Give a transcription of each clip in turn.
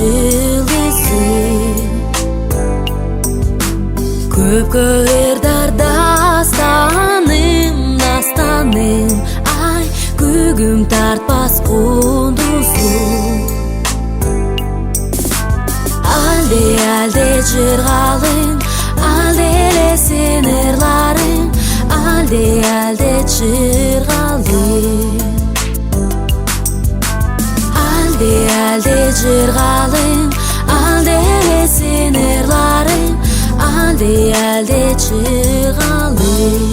жылысы көп көвердар дастаным ай көгім тартпас құндызу Алде жырғалым алделе сен ырларым алде жырғалым алде жырғалым алделе сен ырларым алде жырғалым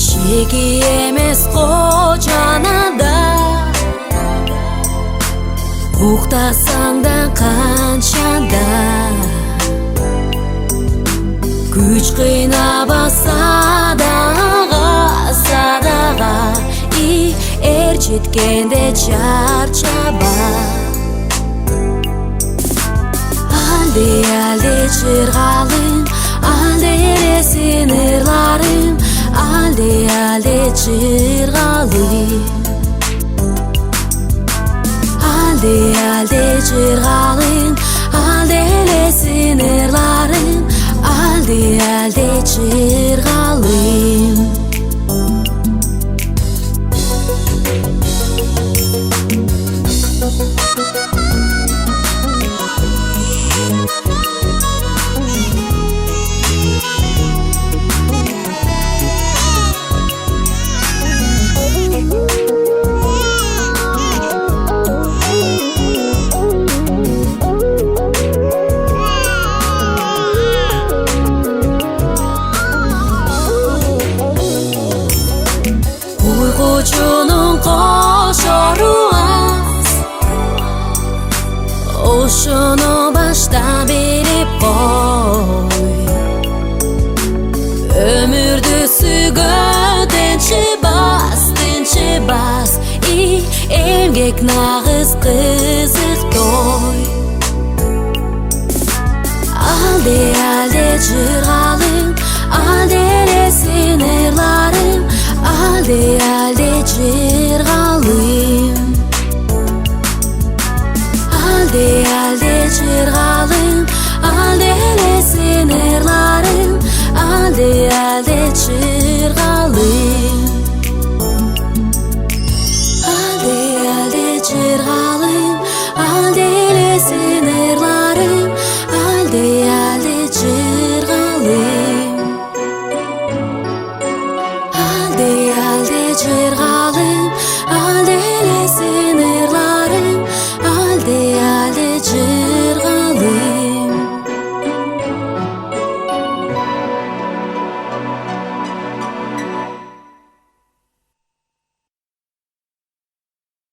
шеки емес қожанада ұқтасаң да қаншада күч қинабаса садаға ер жеткенде чарчаба алде жырғалым алделе сен ырларым алде жырғалым алде жырғалым алделе сен ырларым алде жырғалым Uyqucunun qoşoru az Oşunu baştan bilip qoy Ömürdü sügötençi bas Emgek nağız kızık toy Alde jırğalım